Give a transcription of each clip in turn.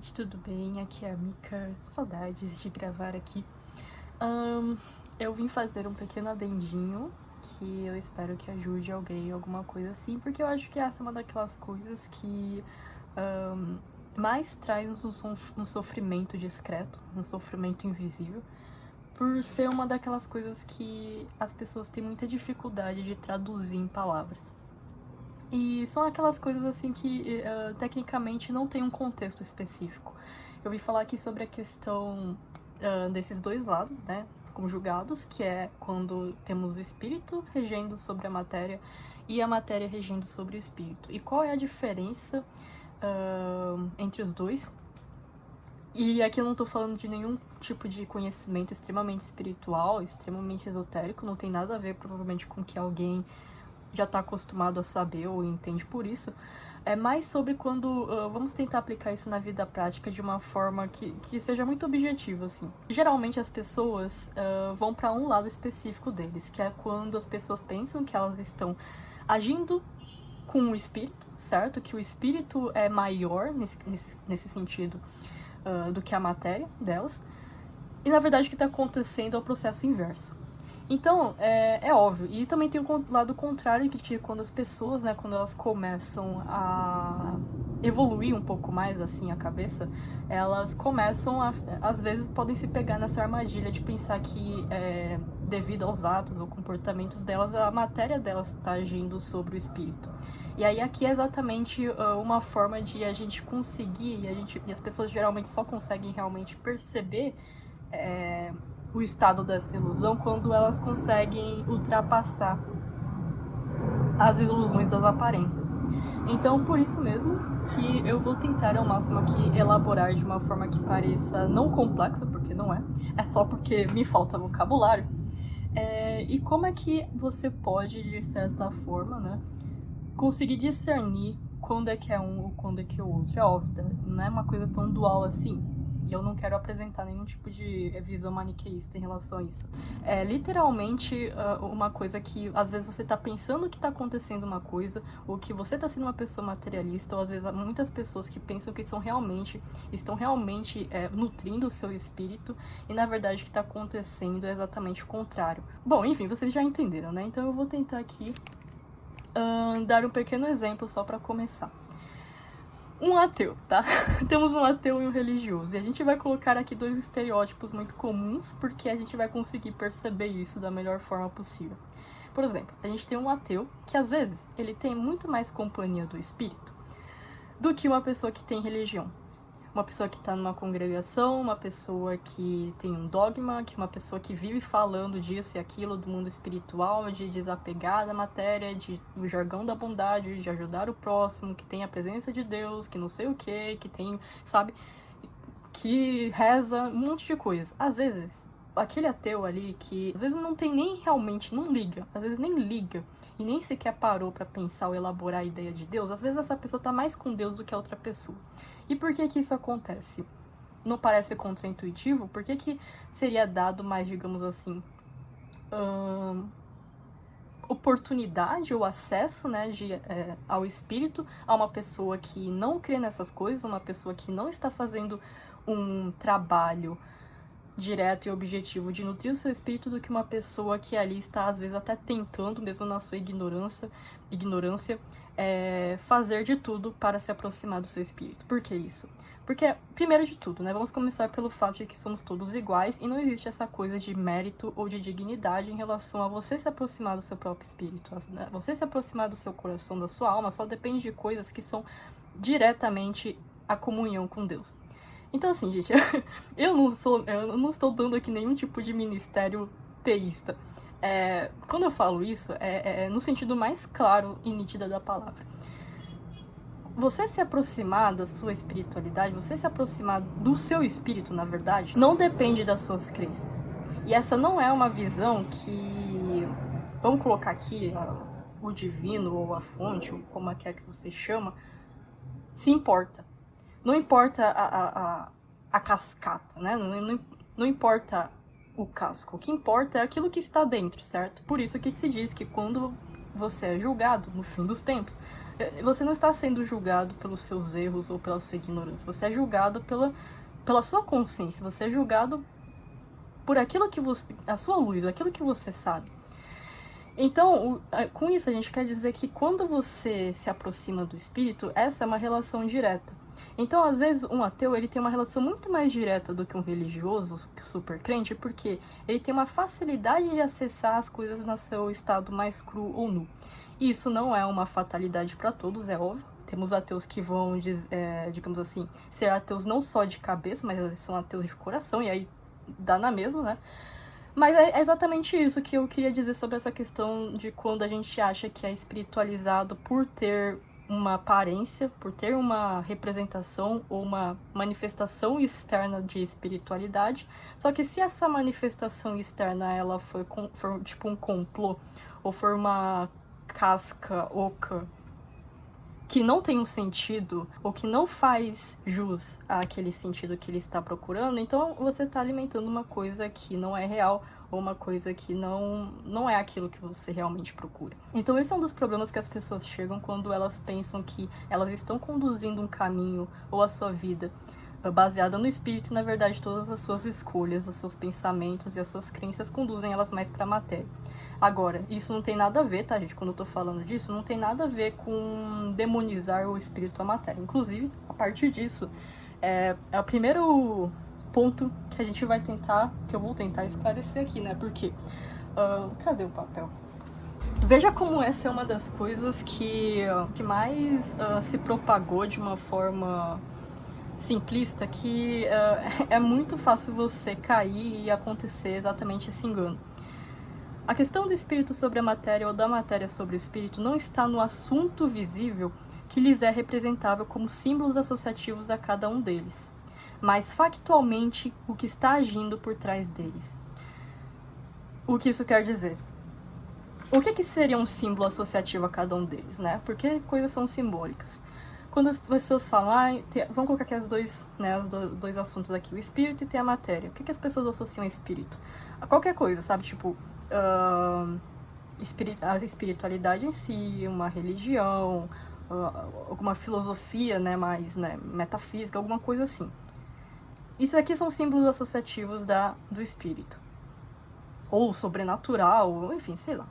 gente, tudo bem? Aqui é a Mika, saudades de gravar aqui. Eu vim fazer um pequeno adendinho que eu espero que ajude alguém, alguma coisa assim, porque eu acho que essa é uma daquelas coisas que mais traz um sofrimento discreto, um sofrimento invisível, por ser uma daquelas coisas que as pessoas têm muita dificuldade de traduzir em palavras. E são aquelas coisas assim que tecnicamente não tem um contexto específico. Eu vim falar aqui sobre a questão desses dois lados, né, conjugados, que é quando temos o espírito regendo sobre a matéria e a matéria regendo sobre o espírito. E qual é a diferença entre os dois? E aqui eu não tô falando de nenhum tipo de conhecimento extremamente espiritual, extremamente esotérico, não tem nada a ver provavelmente com que alguém já está acostumado a saber ou entende por isso. É mais sobre quando vamos tentar aplicar isso na vida prática de uma forma que seja muito objetiva, assim. Geralmente as pessoas vão para um lado específico deles, que é quando as pessoas pensam que elas estão agindo com o espírito, certo? Que o espírito é maior nesse sentido do que a matéria delas. E na verdade o que está acontecendo é o processo inverso. Então, é óbvio. E também tem o lado contrário, que quando as pessoas, né, quando elas começam a evoluir um pouco mais, assim, a cabeça, elas começam a, às vezes, podem se pegar nessa armadilha de pensar que, devido aos atos ou comportamentos delas, a matéria delas está agindo sobre o espírito. E aí aqui é exatamente uma forma de a gente conseguir, e as pessoas geralmente só conseguem realmente perceber o estado dessa ilusão quando elas conseguem ultrapassar as ilusões das aparências. Então, por isso mesmo que eu vou tentar ao máximo aqui elaborar de uma forma que pareça não complexa, porque não é só porque me falta vocabulário. E como é que você pode, de certa forma, né, conseguir discernir quando é que é um ou quando é que é o outro? É óbvio, não é uma coisa tão dual assim. E eu não quero apresentar nenhum tipo de visão maniqueísta em relação a isso. É literalmente uma coisa que às vezes você tá pensando que tá acontecendo uma coisa, ou que você tá sendo uma pessoa materialista, ou às vezes há muitas pessoas que pensam que estão realmente nutrindo o seu espírito, e na verdade o que tá acontecendo é exatamente o contrário. Bom, enfim, vocês já entenderam, né? Então eu vou tentar aqui dar um pequeno exemplo só pra começar. Um ateu, tá? Temos um ateu e um religioso. E a gente vai colocar aqui dois estereótipos muito comuns, porque a gente vai conseguir perceber isso da melhor forma possível. Por exemplo, a gente tem um ateu que, às vezes, ele tem muito mais companhia do espírito do que uma pessoa que tem religião. Uma pessoa que está numa congregação, uma pessoa que tem um dogma, uma pessoa que vive falando disso e aquilo do mundo espiritual, de desapegar da matéria, do jargão da bondade, de ajudar o próximo, que tem a presença de Deus, que não sei o que tem, sabe, que reza, um monte de coisa. Às vezes, aquele ateu ali que às vezes não tem nem realmente, não liga, às vezes nem liga, e nem sequer parou para pensar ou elaborar a ideia de Deus, às vezes essa pessoa tá mais com Deus do que a outra pessoa. E por que isso acontece? Não parece contraintuitivo? Por que seria dado mais, digamos assim, oportunidade ou acesso, né, ao espírito a uma pessoa que não crê nessas coisas, uma pessoa que não está fazendo um trabalho direto e objetivo de nutrir o seu espírito, do que uma pessoa que ali está, às vezes, até tentando, mesmo na sua ignorância, fazer de tudo para se aproximar do seu espírito. Por que isso? Porque, primeiro de tudo, né, vamos começar pelo fato de que somos todos iguais e não existe essa coisa de mérito ou de dignidade em relação a você se aproximar do seu próprio espírito. Você se aproximar do seu coração, da sua alma, só depende de coisas que são diretamente a comunhão com Deus. Então, assim, gente, eu não estou dando aqui nenhum tipo de ministério teísta. Quando eu falo isso, é no sentido mais claro e nítido da palavra. Você se aproximar da sua espiritualidade, você se aproximar do seu espírito, na verdade, não depende das suas crenças. E essa não é uma visão que, vamos colocar aqui, o divino ou a fonte, ou como é que você chama, se importa. Não importa a cascata, né? Não importa o casco. O que importa é aquilo que está dentro, certo? Por isso que se diz que quando você é julgado, no fim dos tempos, Você não está sendo julgado pelos seus erros ou pela sua ignorância. Você é julgado pela sua consciência. Você é julgado por aquilo que você... a sua luz, aquilo que você sabe. Então, com isso, a gente quer dizer que quando você se aproxima do espírito, essa é uma relação direta. Então, às vezes, um ateu ele tem uma relação muito mais direta do que um religioso super crente, porque ele tem uma facilidade de acessar as coisas no seu estado mais cru ou nu. Isso não é uma fatalidade para todos, é óbvio. Temos ateus que vão, digamos assim, ser ateus não só de cabeça, mas eles são ateus de coração, e aí dá na mesma, né? Mas é exatamente isso que eu queria dizer sobre essa questão de quando a gente acha que é espiritualizado por ter uma aparência, por ter uma representação ou uma manifestação externa de espiritualidade. Só que se essa manifestação externa ela for tipo um complô, ou for uma casca oca que não tem um sentido, ou que não faz jus àquele sentido que ele está procurando, então você está alimentando uma coisa que não é real, ou uma coisa que não é aquilo que você realmente procura. Então esse é um dos problemas que as pessoas chegam quando elas pensam que elas estão conduzindo um caminho, ou a sua vida, baseada no espírito, e na verdade todas as suas escolhas, os seus pensamentos e as suas crenças conduzem elas mais para a matéria. Agora, isso não tem nada a ver, tá, gente? Quando eu tô falando disso, não tem nada a ver com demonizar o espírito à matéria. Inclusive, a partir disso, é o primeiro ponto que a gente vai tentar, que eu vou tentar esclarecer aqui, né? Porque, cadê o papel? Veja como essa é uma das coisas que mais se propagou de uma forma simplista, que é muito fácil você cair e acontecer exatamente esse engano. A questão do espírito sobre a matéria ou da matéria sobre o espírito não está no assunto visível que lhes é representável como símbolos associativos a cada um deles, mas factualmente o que está agindo por trás deles. O que isso quer dizer? O que seria um símbolo associativo a cada um deles, né? Porque coisas são simbólicas. Quando as pessoas falam, vamos colocar aqui os dois assuntos aqui, o espírito e a matéria. O que as pessoas associam ao espírito? A qualquer coisa, sabe? Tipo, a espiritualidade em si, uma religião, alguma filosofia, né, mais metafísica, alguma coisa assim. Isso aqui são símbolos associativos do espírito. Ou sobrenatural, enfim, sei lá.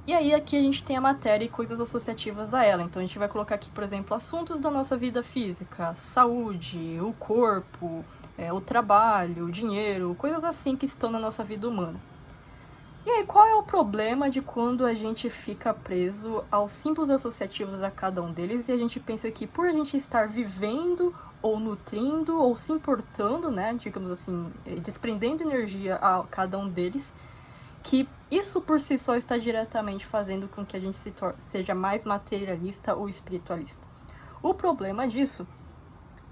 E aí aqui a gente tem a matéria e coisas associativas a ela. Então a gente vai colocar aqui, por exemplo, assuntos da nossa vida física, saúde, o corpo, o trabalho, o dinheiro, coisas assim que estão na nossa vida humana. E aí, qual é o problema de quando a gente fica preso aos símbolos associativos a cada um deles e a gente pensa que por a gente estar vivendo ou nutrindo ou se importando, né, digamos assim, desprendendo energia a cada um deles, que isso por si só está diretamente fazendo com que a gente seja mais materialista ou espiritualista. O problema disso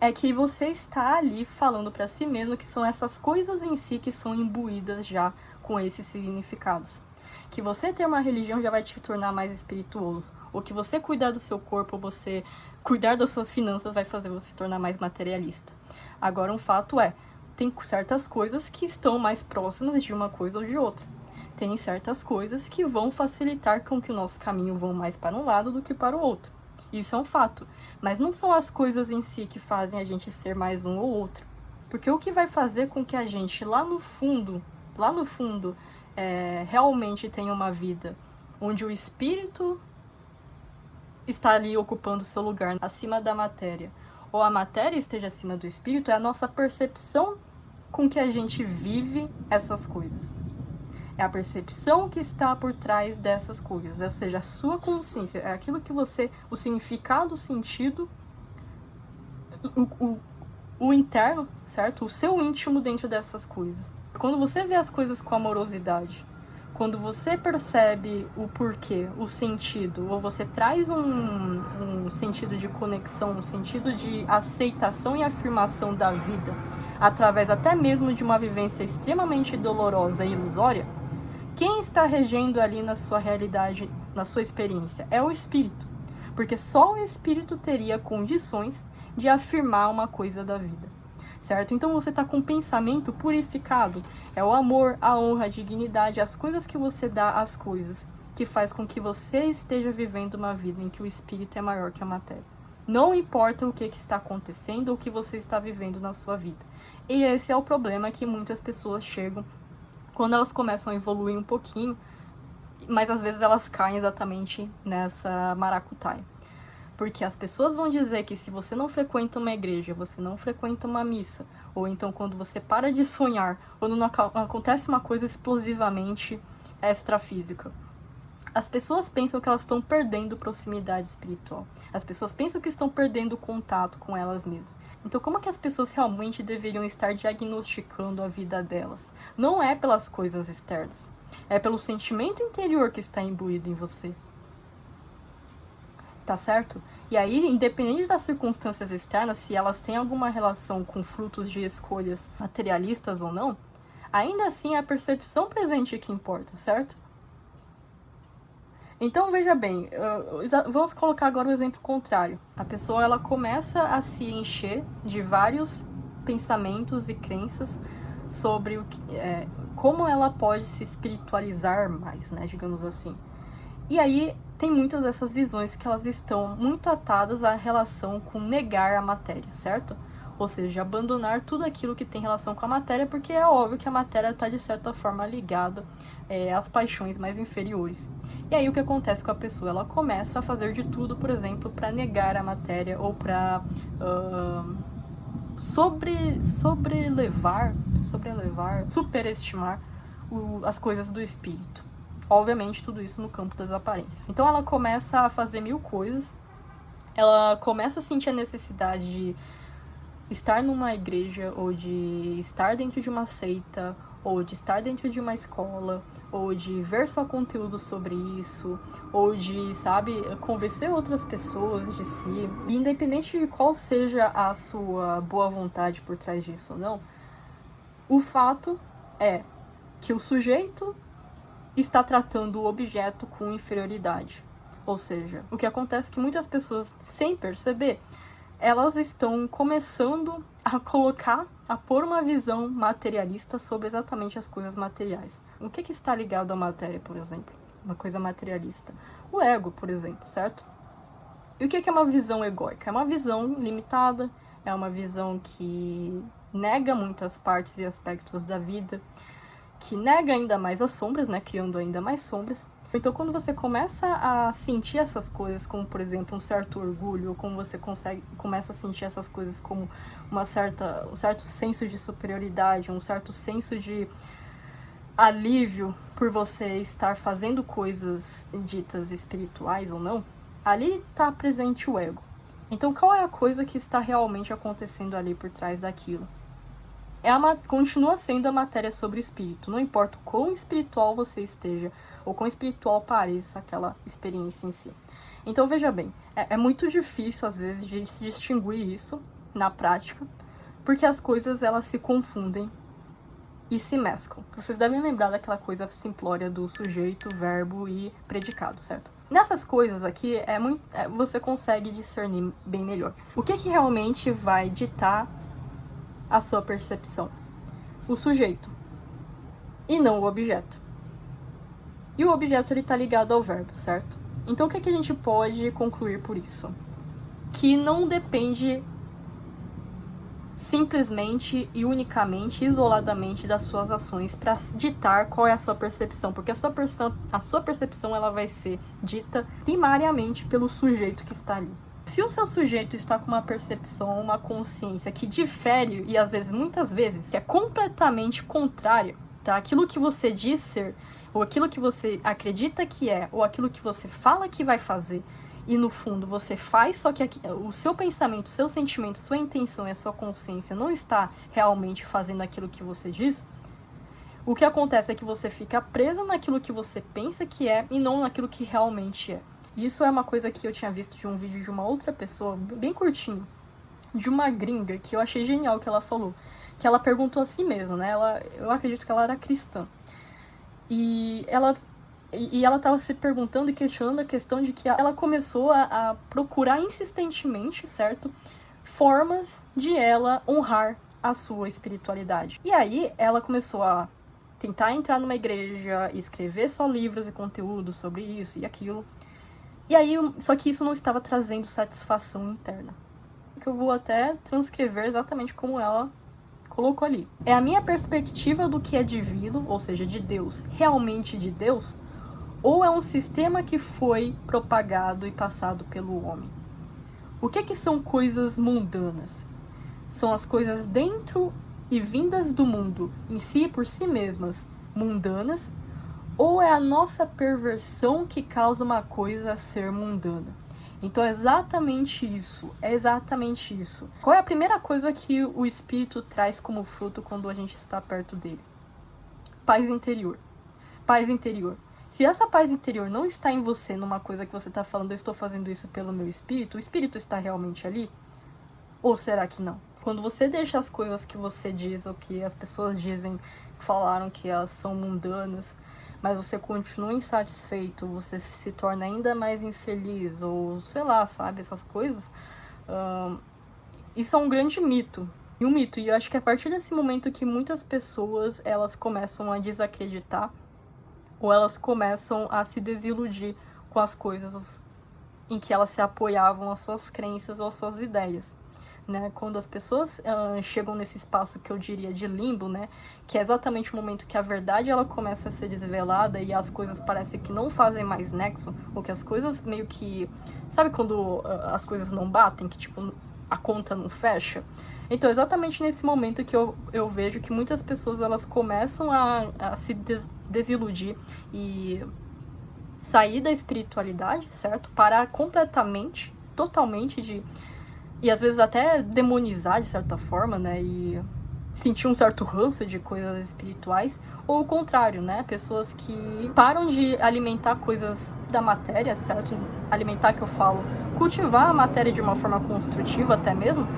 é que você está ali falando para si mesmo que são essas coisas em si que são imbuídas já com esses significados. Que você ter uma religião já vai te tornar mais espirituoso, ou que você cuidar do seu corpo, você cuidar das suas finanças vai fazer você se tornar mais materialista. Agora, um fato tem certas coisas que estão mais próximas de uma coisa ou de outra. Tem certas coisas que vão facilitar com que o nosso caminho vá mais para um lado do que para o outro. Isso é um fato. Mas não são as coisas em si que fazem a gente ser mais um ou outro. Porque o que vai fazer com que a gente lá no fundo, realmente tenha uma vida onde o espírito está ali ocupando seu lugar acima da matéria, ou a matéria esteja acima do espírito, é a nossa percepção com que a gente vive essas coisas. É a percepção que está por trás dessas coisas, ou seja, a sua consciência, é aquilo que o significado, o sentido, o interno, certo? O seu íntimo dentro dessas coisas. Quando você vê as coisas com amorosidade, quando você percebe o porquê, o sentido, ou você traz um sentido de conexão, um sentido de aceitação e afirmação da vida, através até mesmo de uma vivência extremamente dolorosa e ilusória, quem está regendo ali na sua realidade, na sua experiência, é o espírito. Porque só o espírito teria condições de afirmar uma coisa da vida, certo? Então você está com um pensamento purificado, é o amor, a honra, a dignidade, as coisas que você dá às coisas. que faz com que você esteja vivendo uma vida em que o espírito é maior que a matéria. Não importa o que está acontecendo ou o que você está vivendo na sua vida. E esse é o problema que muitas pessoas chegam quando elas começam a evoluir um pouquinho, mas às vezes elas caem exatamente nessa maracutaia. Porque as pessoas vão dizer que se você não frequenta uma igreja, você não frequenta uma missa, ou então quando você para de sonhar, quando não acontece uma coisa explosivamente extrafísica, as pessoas pensam que elas estão perdendo proximidade espiritual. As pessoas pensam que estão perdendo contato com elas mesmas. Então, como é que as pessoas realmente deveriam estar diagnosticando a vida delas? Não é pelas coisas externas. É pelo sentimento interior que está imbuído em você. Tá certo? E aí, independente das circunstâncias externas, se elas têm alguma relação com frutos de escolhas materialistas ou não, ainda assim é a percepção presente que importa, certo? Então, veja bem, vamos colocar agora o exemplo contrário. A pessoa, ela começa a se encher de vários pensamentos e crenças sobre como ela pode se espiritualizar mais, né, digamos assim. E aí, tem muitas dessas visões que elas estão muito atadas à relação com negar a matéria, certo? Ou seja, abandonar tudo aquilo que tem relação com a matéria, porque é óbvio que a matéria está, de certa forma, ligada às paixões mais inferiores. E aí o que acontece com a pessoa? Ela começa a fazer de tudo, por exemplo, para negar a matéria ou para superestimar as coisas do espírito. Obviamente, tudo isso no campo das aparências. Então ela começa a fazer mil coisas, ela começa a sentir a necessidade de estar numa igreja, ou de estar dentro de uma seita, ou de estar dentro de uma escola, ou de ver só conteúdo sobre isso, ou de, convencer outras pessoas de si. E independente de qual seja a sua boa vontade por trás disso ou não, o fato é que o sujeito está tratando o objeto com inferioridade. Ou seja, o que acontece é que muitas pessoas, sem perceber, elas estão começando a pôr uma visão materialista sobre exatamente as coisas materiais. O que está ligado à matéria, por exemplo? Uma coisa materialista. O ego, por exemplo, certo? E o que é uma visão egóica? É uma visão limitada, é uma visão que nega muitas partes e aspectos da vida, que nega ainda mais as sombras, né? Criando ainda mais sombras. Então, quando você começa a sentir essas coisas, como, por exemplo, um certo orgulho, ou como você começa a sentir essas coisas como um certo senso de superioridade, um certo senso de alívio por você estar fazendo coisas ditas espirituais ou não, ali está presente o ego. Então, qual é a coisa que está realmente acontecendo ali por trás daquilo? Continua sendo a matéria sobre o espírito. Não importa o quão espiritual você esteja, ou quão espiritual pareça aquela experiência em si. Então, veja bem, é muito difícil, às vezes, de se distinguir isso na prática, porque as coisas, elas se confundem e se mesclam. Vocês devem lembrar daquela coisa simplória do sujeito, verbo e predicado, certo? Nessas coisas aqui, você consegue discernir bem melhor. O que realmente vai ditar a sua percepção? O sujeito, e não o objeto. E o objeto, ele está ligado ao verbo, certo? Então, o que a gente pode concluir por isso? Que não depende simplesmente e unicamente, isoladamente das suas ações para ditar qual é a sua percepção, porque a sua percepção ela vai ser dita primariamente pelo sujeito que está ali. Se o seu sujeito está com uma percepção, uma consciência que difere, e às vezes, muitas vezes, que é completamente contrária, tá? Aquilo que você diz ser, ou aquilo que você acredita que é, ou aquilo que você fala que vai fazer, e no fundo você faz, só que o seu pensamento, o seu sentimento, sua intenção e a sua consciência não está realmente fazendo aquilo que você diz, o que acontece é que você fica preso naquilo que você pensa que é e não naquilo que realmente é. Isso é uma coisa que eu tinha visto de um vídeo de uma outra pessoa, bem curtinho, de uma gringa, que eu achei genial que ela falou. Que ela perguntou a si mesma, né? Eu acredito que ela era cristã. E ela estava se perguntando e questionando a questão de que ela começou a procurar insistentemente, certo? Formas de ela honrar a sua espiritualidade. E aí ela começou a tentar entrar numa igreja e escrever só livros e conteúdo sobre isso e aquilo. E aí, só que isso não estava trazendo satisfação interna. Que eu vou até transcrever exatamente como ela colocou ali. É a minha perspectiva do que é divino, ou seja, de Deus, realmente de Deus, ou é um sistema que foi propagado e passado pelo homem? O que são coisas mundanas? São as coisas dentro e vindas do mundo, em si, por si mesmas, mundanas, ou é a nossa perversão que causa uma coisa a ser mundana? Então é exatamente isso. Qual é a primeira coisa que o Espírito traz como fruto quando a gente está perto dele? Paz interior. Paz interior. Se essa paz interior não está em você, numa coisa que você está falando, eu estou fazendo isso pelo meu Espírito, o Espírito está realmente ali? Ou será que não? Quando você deixa as coisas que você diz, ou que as pessoas dizem, falaram que elas são mundanas, mas você continua insatisfeito, você se torna ainda mais infeliz, ou sei lá, sabe, essas coisas, isso é um grande mito. E eu acho que é a partir desse momento que muitas pessoas, elas começam a desacreditar, ou elas começam a se desiludir com as coisas em que elas se apoiavam, as suas crenças ou as suas ideias. Né, quando as pessoas chegam nesse espaço que eu diria de limbo, né, que é exatamente o momento que a verdade ela começa a ser desvelada e as coisas parecem que não fazem mais nexo, ou que as coisas meio que... Sabe quando as coisas não batem, que tipo a conta não fecha? Então é exatamente nesse momento que eu vejo que muitas pessoas elas começam a se desiludir e sair da espiritualidade, certo? Parar completamente, totalmente de... E às vezes até demonizar de certa forma, né? E sentir um certo ranço de coisas espirituais. Ou o contrário, né? Pessoas que param de alimentar coisas da matéria, certo? Alimentar, que eu falo, cultivar a matéria de uma forma construtiva até mesmo.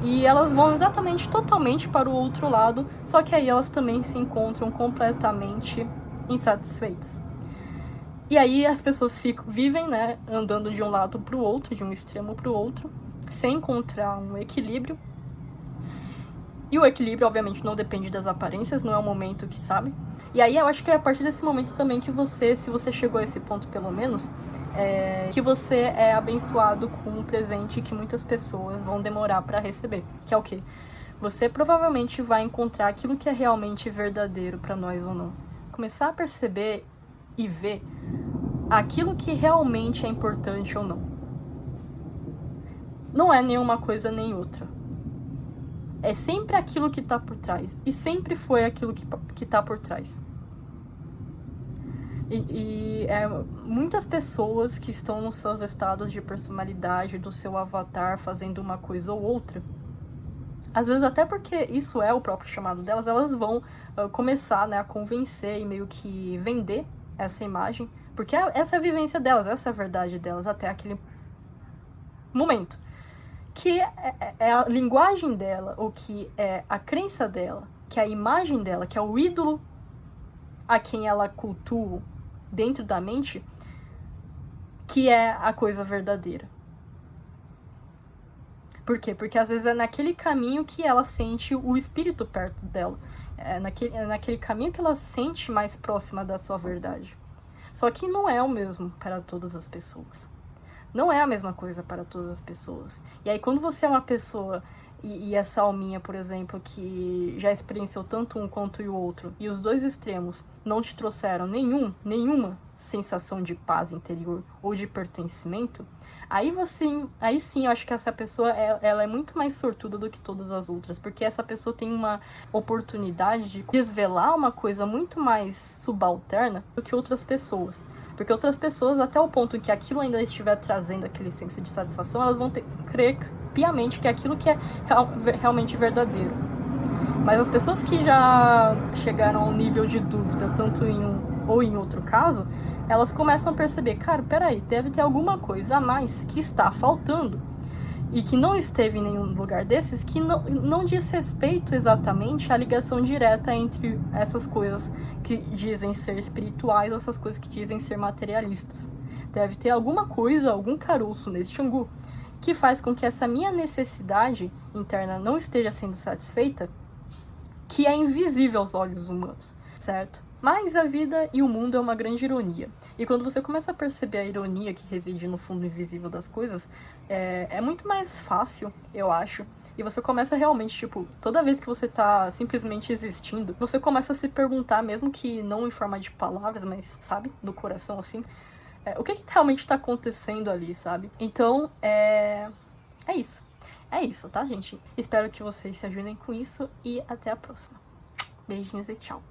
E elas vão exatamente, totalmente para o outro lado. Só que aí elas também se encontram completamente insatisfeitas. E aí as pessoas vivem, né? Andando de um lado para o outro, de um extremo para o outro, sem encontrar um equilíbrio. E o equilíbrio, obviamente, não depende das aparências, não é o momento que sabe. E aí eu acho que é a partir desse momento também que você, se você chegou a esse ponto pelo menos, que você é abençoado com um presente que muitas pessoas vão demorar para receber. Que é o quê? Você provavelmente vai encontrar aquilo que é realmente verdadeiro para nós ou não. Começar a perceber e ver aquilo que realmente é importante ou não. Não é nenhuma coisa nem outra. É sempre aquilo que está por trás. E sempre foi aquilo que está por trás. Muitas pessoas que estão nos seus estados de personalidade, do seu avatar, fazendo uma coisa ou outra, às vezes até porque isso é o próprio chamado delas, elas vão começar, né, a convencer e meio que vender essa imagem. Porque essa é a vivência delas, essa é a verdade delas até aquele momento. Que é a linguagem dela, ou que é a crença dela, que é a imagem dela, que é o ídolo a quem ela cultua dentro da mente, que é a coisa verdadeira. Por quê? Porque às vezes é naquele caminho que ela sente o espírito perto dela. É naquele caminho que ela sente mais próxima da sua verdade. Só que não é o mesmo para todas as pessoas. Não é a mesma coisa para todas as pessoas. E aí quando você é uma pessoa, e essa alminha, por exemplo, que já experienciou tanto um quanto o outro, e os dois extremos não te trouxeram nenhuma sensação de paz interior ou de pertencimento, aí sim eu acho que essa pessoa ela é muito mais sortuda do que todas as outras, porque essa pessoa tem uma oportunidade de desvelar uma coisa muito mais subalterna do que outras pessoas. Porque outras pessoas, até o ponto em que aquilo ainda estiver trazendo aquele senso de satisfação, elas vão crer piamente que aquilo que é realmente verdadeiro. Mas as pessoas que já chegaram ao nível de dúvida, tanto em um ou em outro caso, elas começam a perceber, cara, peraí, deve ter alguma coisa a mais que está faltando. E que não esteve em nenhum lugar desses, que não diz respeito exatamente à ligação direta entre essas coisas que dizem ser espirituais ou essas coisas que dizem ser materialistas. Deve ter alguma coisa, algum caroço nesse angu, que faz com que essa minha necessidade interna não esteja sendo satisfeita, que é invisível aos olhos humanos. certo? Mas a vida e o mundo é uma grande ironia. E quando você começa a perceber a ironia que reside no fundo invisível das coisas, é muito mais fácil, eu acho. E você começa realmente, tipo, toda vez que você tá simplesmente existindo, você começa a se perguntar, mesmo que não em forma de palavras, mas, sabe, no coração, assim, o que realmente tá acontecendo ali, sabe? Então, é isso. É isso, tá, gente? Espero que vocês se ajudem com isso e até a próxima. Beijinhos e tchau.